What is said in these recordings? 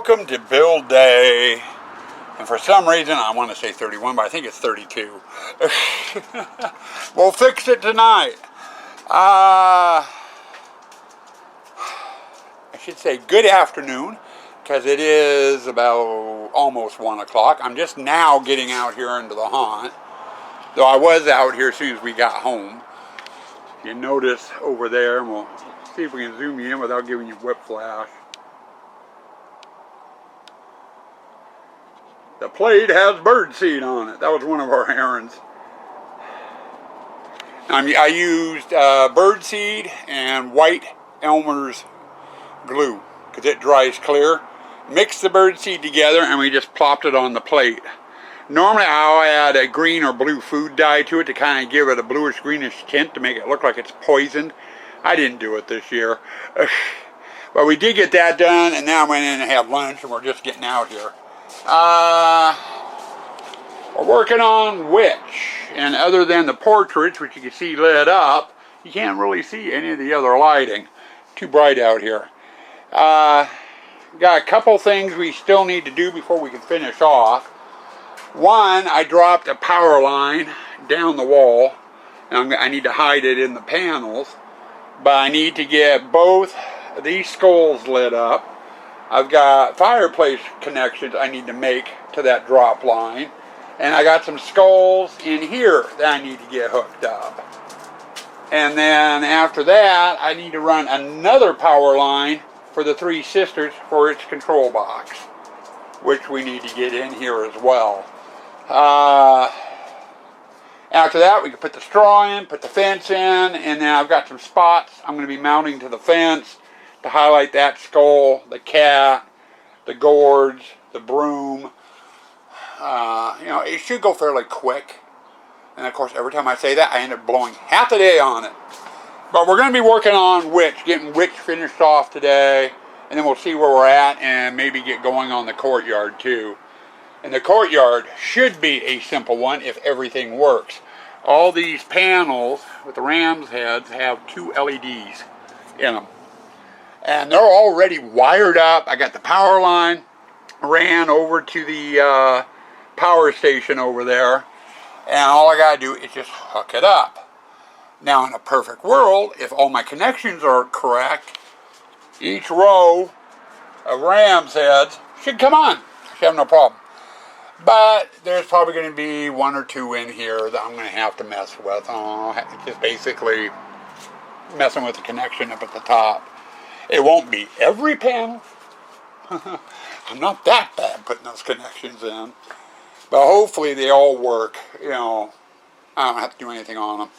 Welcome to build day, and for some reason I want to say 31, but I think it's 32. We'll fix it tonight. I should say good afternoon, because it is about almost 1 o'clock. I'm just now getting out here into the haunt, though I was out here as soon as we got home. You notice over there, and we'll see if we can zoom you in without giving you whiplash. The plate has birdseed on it. That was one of our errands. I used birdseed and white Elmer's glue because it dries clear. Mixed the birdseed together and we just plopped it on the plate. Normally I'll add a green or blue food dye to it to kind of give it a bluish greenish tint to make it look like it's poisoned. I didn't do it this year. But we did get that done, and now I went in and had lunch and we're just getting out here. We're working on witch, and other than the portraits, which you can see lit up, you can't really see any of the other lighting. Too bright out here. Got a couple things we still need to do before we can finish off. One, I dropped a power line down the wall, and I need to hide it in the panels, but I need to get both these skulls lit up. I've got fireplace connections I need to make to that drop line. And I got some skulls in here that I need to get hooked up. And then after that, I need to run another power line for the Three Sisters for its control box, which we need to get in here as well. After that, we can put the straw in, put the fence in, and then I've got some spots I'm going to be mounting to the fence to highlight that skull, the cat, the gourds, the broom. You know, it should go fairly quick. And of course, every time I say that, I end up blowing half a day on it. But we're going to be working on witch, getting witch finished off today. And then we'll see where we're at and maybe get going on the courtyard too. And the courtyard should be a simple one if everything works. All these panels with the ram's heads have 2 LEDs in them. And they're already wired up. I got the power line ran over to the power station over there. And all I got to do is just hook it up. Now, in a perfect world, if all my connections are correct, each row of ram's heads should come on. I should have no problem. But there's probably going to be 1 or 2 in here that I'm going to have to mess with. Just basically messing with the connection up at the top. It won't be every panel. I'm not that bad putting those connections in. But hopefully they all work. You know, I don't have to do anything on them.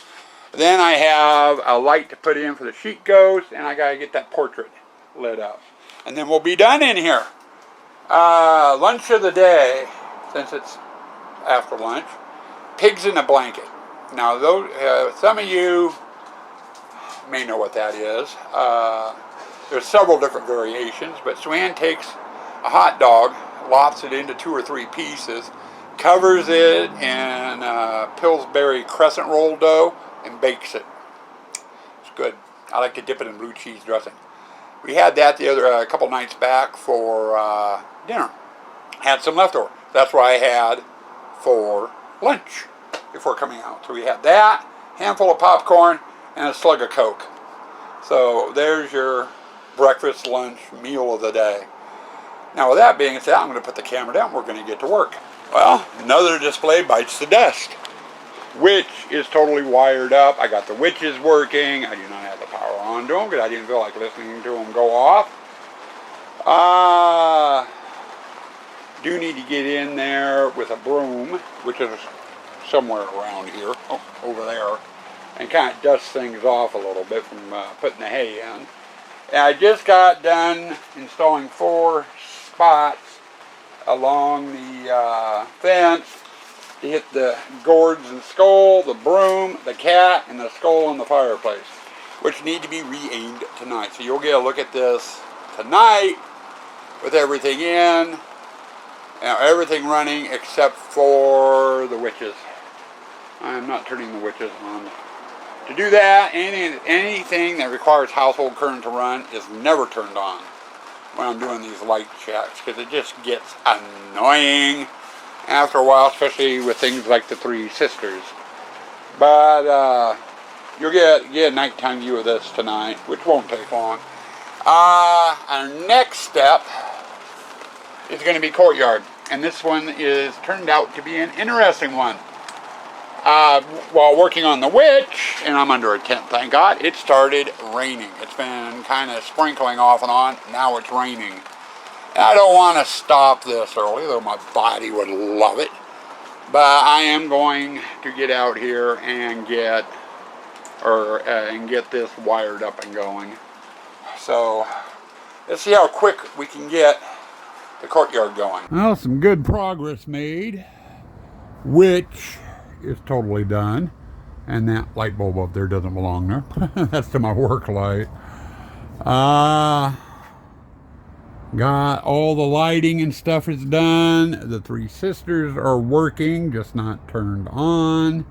Then I have a light to put in for the sheet ghost, and I got to get that portrait lit up. And then we'll be done in here. Lunch of the day, since it's after lunch, pigs in a blanket. Now, those, some of you may know what that is. There's several different variations, but Swan takes a hot dog, lops it into 2 or 3 pieces, covers it in Pillsbury crescent roll dough, and bakes it. It's good. I like to dip it in blue cheese dressing. We had that a couple nights back for dinner. Had some leftover. That's what I had for lunch before coming out. So we had that, handful of popcorn, and a slug of Coke. So there's your breakfast, lunch, meal of the day. Now with that being said, I'm going to put the camera down. We're going to get to work. Well, another display bites the dust. Witch is totally wired up. I got the witches working. I do not have the power on to them because I didn't feel like listening to them go off. Do need to get in there with a broom, which is somewhere around here, over there, and kind of dust things off a little bit from putting the hay in. And I just got done installing 4 spots along the fence to hit the gourds and skull, the broom, the cat, and the skull in the fireplace, which need to be re-aimed tonight. So you'll get a look at this tonight with everything in, everything running except for the witches. I'm not turning the witches on. To do that, anything that requires household current to run is never turned on. when I'm doing these light checks, because it just gets annoying after a while, especially with things like the Three Sisters. But you'll get a nighttime view of this tonight, which won't take long. Our next step is going to be courtyard, and this one is turned out to be an interesting one. While working on the witch, and I'm under a tent, thank God, it started raining. It's been kind of sprinkling off and on. Now it's raining. And I don't want to stop this early, though my body would love it. But I am going to get out here and get this wired up and going. So let's see how quick we can get the courtyard going. Well, some good progress made, which is totally done, and that light bulb up there doesn't belong there. That's to my work light. Got all the lighting and stuff is done. The Three Sisters are working, just not turned on.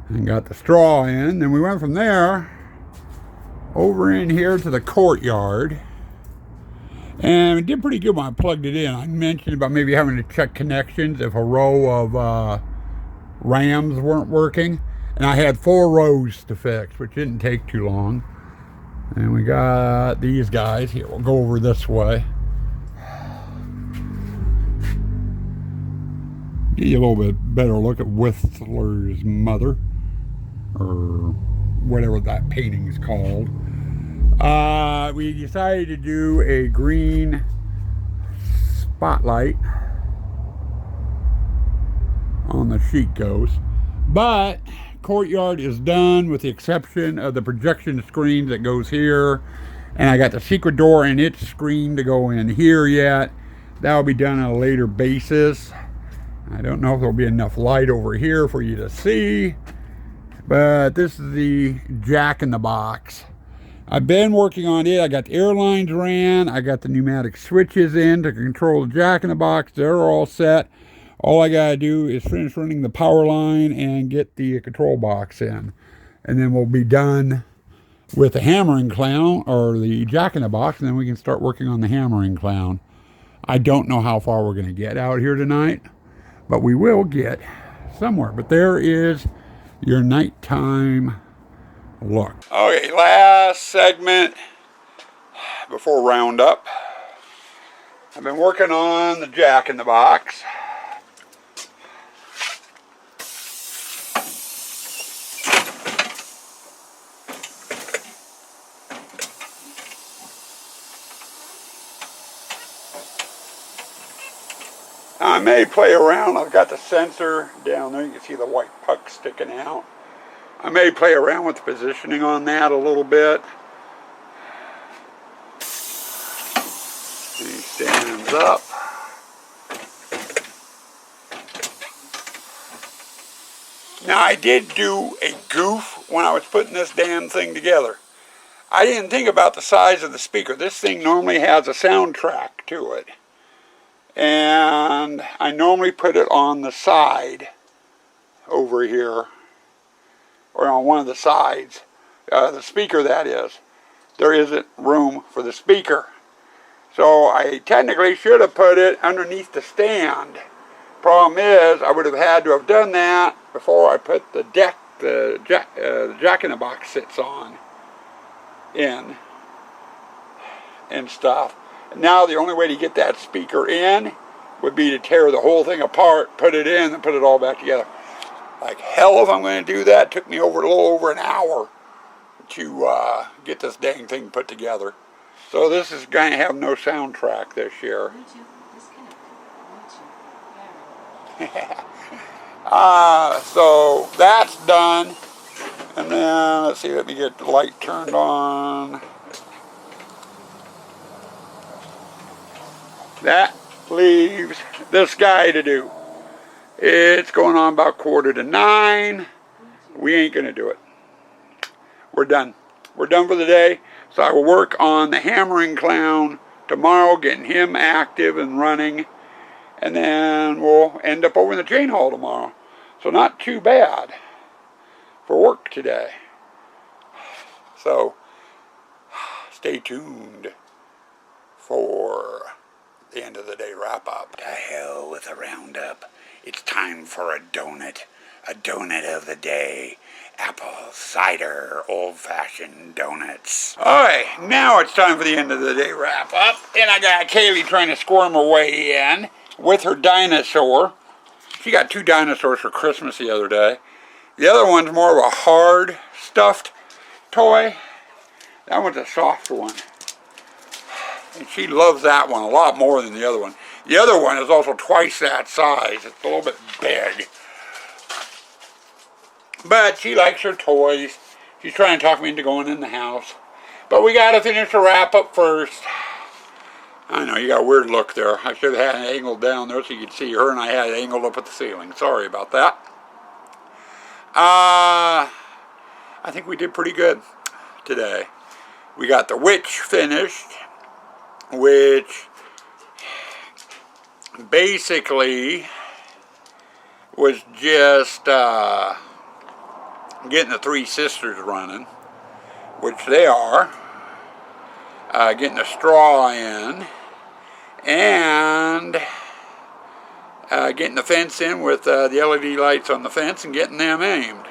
And got the straw in. Then we went from there over in here to the courtyard. And it did pretty good when I plugged it in. I mentioned about maybe having to check connections if a row of rams weren't working. And I had 4 rows to fix, which didn't take too long. And we got these guys. Here, we'll go over this way. Get you a little bit better look at Whistler's mother, or whatever that painting is called. We decided to do a green spotlight on the sheet ghost, but courtyard is done with the exception of the projection screen that goes here, and I got the secret door and its screen to go in here yet. That will be done on a later basis. I don't know if there'll be enough light over here for you to see, but this is the Jack in the Box. I've been working on it. I got the air lines ran. I got the pneumatic switches in to control the Jack in the Box. They're all set. All I gotta do is finish running the power line and get the control box in. And then we'll be done with the hammering clown, or the Jack in the Box, and then we can start working on the hammering clown. I don't know how far we're gonna get out here tonight, but we will get somewhere. But there is your nighttime look. Okay, last segment before roundup. I've been working on the Jack in the Box. I may play around. I've got the sensor down there. You can see the white puck sticking out. I may play around with the positioning on that a little bit. He stands up. Now, I did do a goof when I was putting this damn thing together. I didn't think about the size of the speaker. This thing normally has a soundtrack to it. And I normally put it on the side over here, or on one of the sides, the speaker that is. There isn't room for the speaker. So I technically should have put it underneath the stand. Problem is, I would have had to have done that before I put the deck, the Jack in the Box sits on in and stuff. Now the only way to get that speaker in would be to tear the whole thing apart, put it in, and put it all back together. Like hell if I'm going to do that. It took me a little over an hour to get this dang thing put together. So this is going to have no soundtrack this year. So that's done. And then, let's see, let me get the light turned on. That leaves this guy to do. It's going on about 8:45. We ain't going to do it. We're done. We're done for the day. So I will work on the hammering clown tomorrow, getting him active and running. And then we'll end up over in the chain hall tomorrow. So not too bad for work today. So stay tuned for the end of the day wrap up. To hell with a roundup. It's time for a donut. A donut of the day. Apple cider old-fashioned donuts. Alright, now it's time for the end of the day wrap up. And I got Kaylee trying to squirm her way in with her dinosaur. She got 2 dinosaurs for Christmas the other day. The other one's more of a hard stuffed toy. That one's a soft one. And she loves that one a lot more than the other one. The other one is also twice that size. It's a little bit big. But she likes her toys. She's trying to talk me into going in the house. But we got to finish the wrap up first. I know, you got a weird look there. I should have had it angled down there so you could see her, and I had it angled up at the ceiling. Sorry about that. I think we did pretty good today. We got the witch finished, which basically was just getting the 3 sisters running, which they are, getting the straw in, and getting the fence in with the LED lights on the fence and getting them aimed.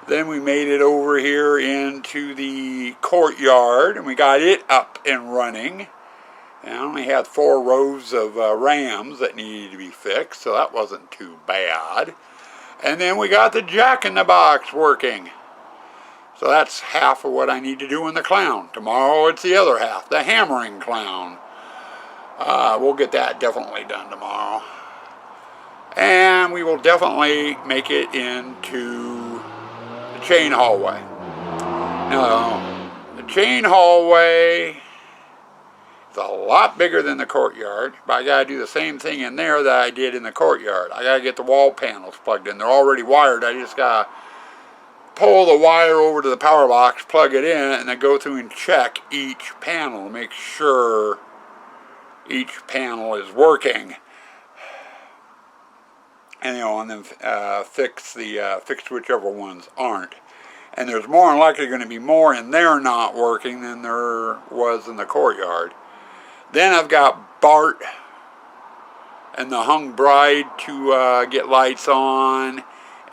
Then we made it over here into the courtyard and we got it up and running. And I only had 4 rows of rams that needed to be fixed, so that wasn't too bad. And then we got the Jack-in-the-Box working. So that's half of what I need to do in the clown. Tomorrow it's the other half, the hammering clown. We'll get that definitely done tomorrow. And we will definitely make it into the chain hallway. Now, the chain hallway is a lot bigger than the courtyard, but I gotta do the same thing in there that I did in the courtyard. I gotta get the wall panels plugged in. They're already wired. I just gotta pull the wire over to the power box, plug it in, and then go through and check each panel to make sure each panel is working. And then fix whichever ones aren't. And there's more than likely going to be more in there not working than there was in the courtyard. Then I've got Bart and the hung bride to get lights on,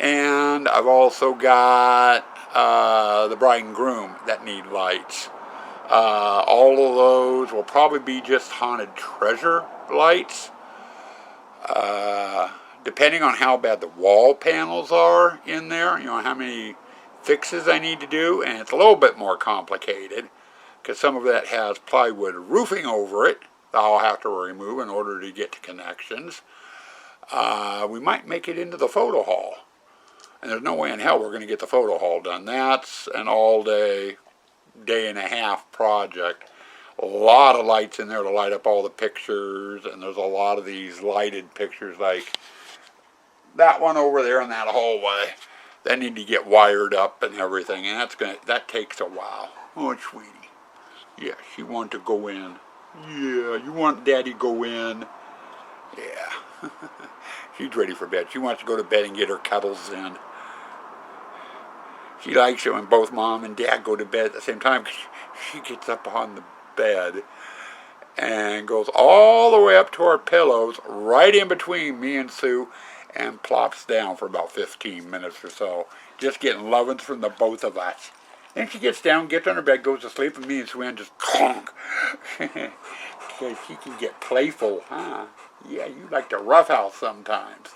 and I've also got the bride and groom that need lights. All of those will probably be just haunted treasure lights. Depending on how bad the wall panels are in there, how many fixes I need to do, and it's a little bit more complicated because some of that has plywood roofing over it that I'll have to remove in order to get to connections. We might make it into the photo hall, and there's no way in hell we're going to get the photo hall done. That's an all-day, day-and-a-half project. A lot of lights in there to light up all the pictures, and there's a lot of these lighted pictures like that one over there in that hallway. They need to get wired up and everything, and that takes a while. Oh, sweetie. Yeah, she wants to go in. Yeah, you want Daddy to go in? Yeah. She's ready for bed. She wants to go to bed and get her cuddles in. She likes it when both Mom and Dad go to bed at the same time. She gets up on the bed and goes all the way up to our pillows, right in between me and Sue, and plops down for about 15 minutes or so, just getting lovins from the both of us. Then she gets down, gets on her bed, goes to sleep, and me and Sue just conk. Because she can get playful, huh? Yeah, you like to roughhouse sometimes.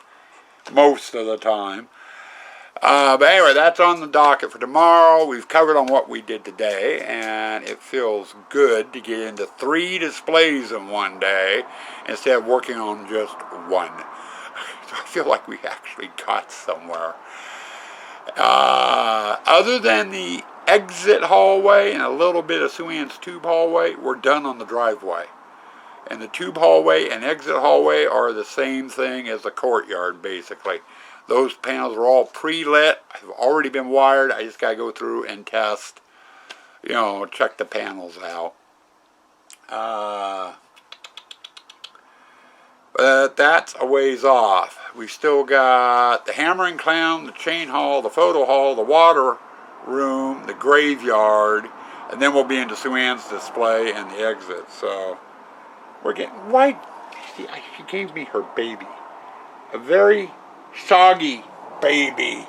Most of the time. But anyway, that's on the docket for tomorrow. We've covered on what we did today, and it feels good to get into 3 displays in one day instead of working on just one. So I feel like we actually got somewhere. Other than the exit hallway and a little bit of Sue Ann's tube hallway, we're done on the driveway. And the tube hallway and exit hallway are the same thing as the courtyard, basically. Those panels are all pre-lit, have already been wired. I just got to go through and test, check the panels out. But that's a ways off. We still got the hammering clown, the chain hall, the photo hall, the water room, the graveyard. And then we'll be into Sue Ann's display and the exit. So we're getting, why? See, she gave me her baby. A very soggy baby.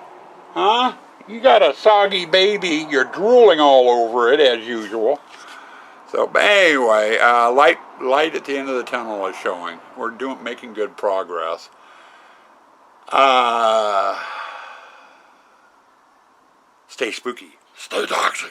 Huh? You got a soggy baby. You're drooling all over it as usual. So, but anyway, light at the end of the tunnel is showing. We're making good progress. Stay spooky. Stay toxic.